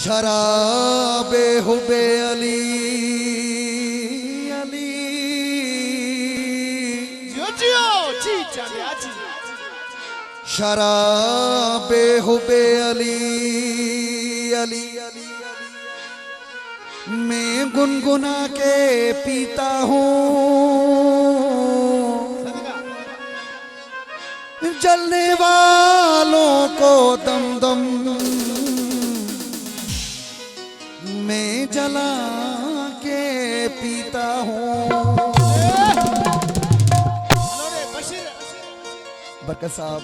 शराबे हुबे अली अली शराबे हुबे अली अली मैं गुनगुना के पीता हूँ जलने वालों को दम दम मैं जला के पीता हूँ। बरकत साहब,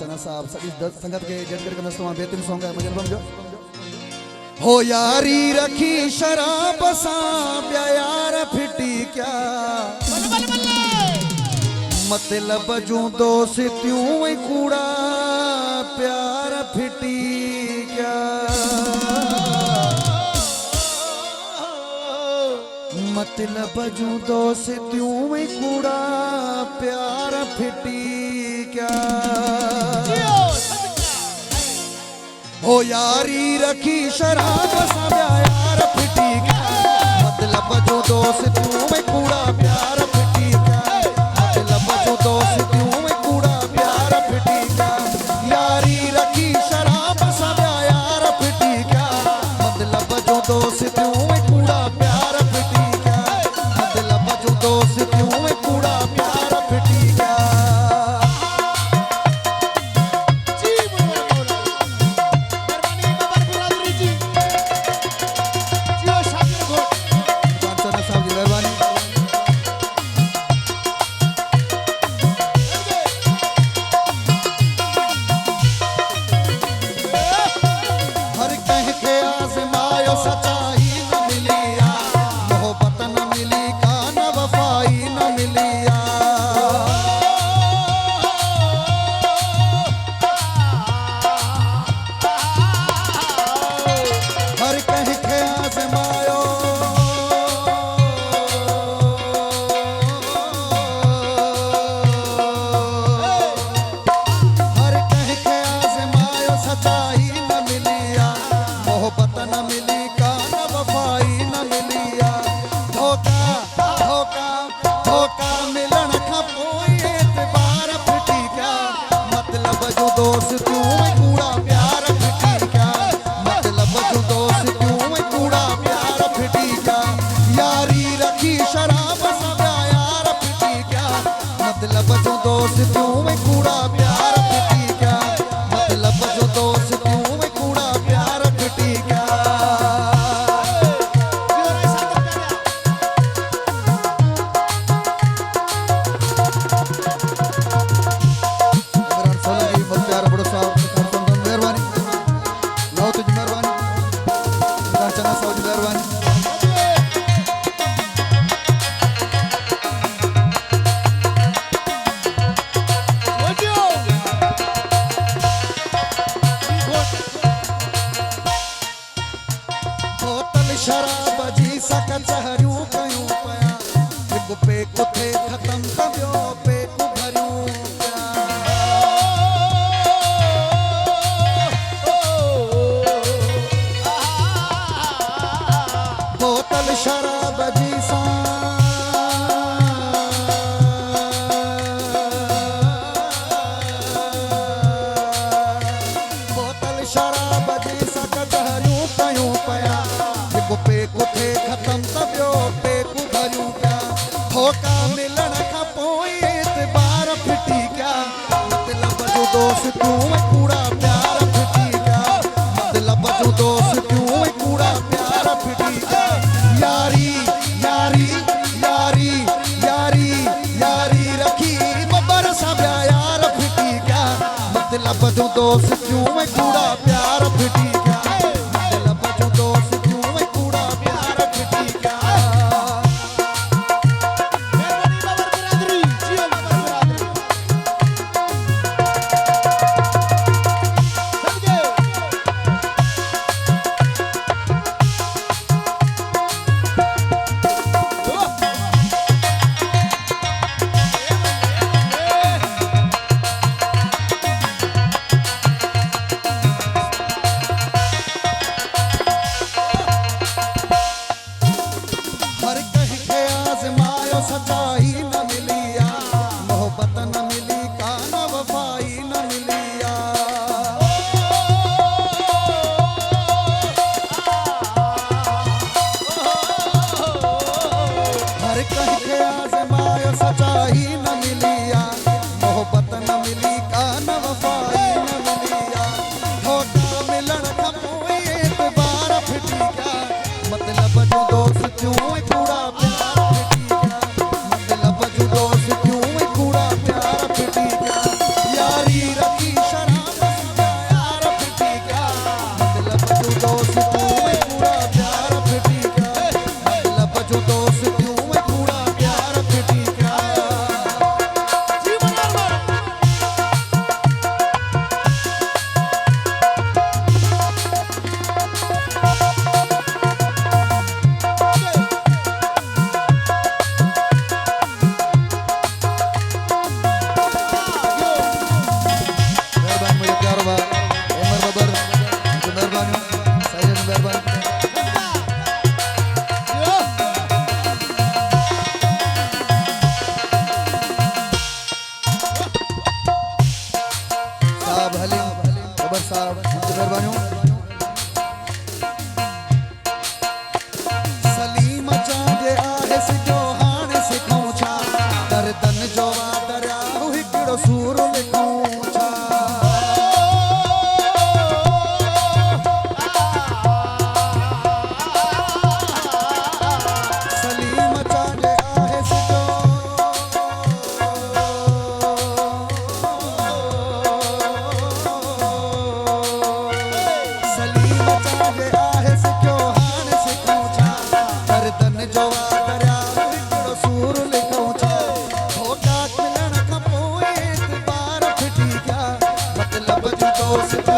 चना साहब, सभी संगत के जजगर का नस्ल बेहतरीन सॉन्ग है मुझे जो हो यारी रखी शराब साहब यार फिटी क्या मतलब जू दोस्तियों कूड़ा प्यार फिटी क्या मतलब जू दोस्तियों कूड़ा प्यार फिटी क्या हो यारी रखी शराब सब यार फिटी क्या मतलब जो दोस्तियों में कूड़ा प्यार फिटी क्या मतलब जो दोस्तियों में कूड़ा प्यार फिटी क्या यारी रखी शराब सब यार फिटी क्या मतलब जो दोस्तियों में कूड़ा प्यार फिटी क्या मतलब जो दोस्तियों में कूड़ा प्यार फिटी क्या। शराब जी सक चहरियों कयूं पया हिब पे कुथे खत्म कबियो पे कु भरियों बोतल शराब जी सा बोतल शराब जी सक चहरियों कयूं पया पे कुथे खत्म कबियो पे कु भरियूं क्या धोखा मिलण खां पोइ एतबार फिटी क्या मतलब जो दोस्तियों में कूड़ा प्यार फिटी क्या मतलब जो दोस्तियों में कूड़ा प्यार फिटी क्या यारी यारी यारी यारी यारी रखी मबर सब यार फिटी क्या मतलब जो दोस्तियों में कूड़ा प्यार फिटी क्या मतलब जो दोस्तियों में कूड़ा प्यार फिटी क्या। साहब हलीम खबर साहब मेहरबानी सलीम चांजे आहे सिजो हाणे सिखूं छा दर्दन जो वादरिया हिकिड़ो सूर लिखूं छा सलीम चांजे आहे सिजो सलीम चांजे आहे सिखो हाणे सिखूं छा दर्दन जो वादरिया हिकिड़ो सूर लिखूं छा धोखा मिलण खां पोइ एतबार फिटी पिया मतलब जी दोस्त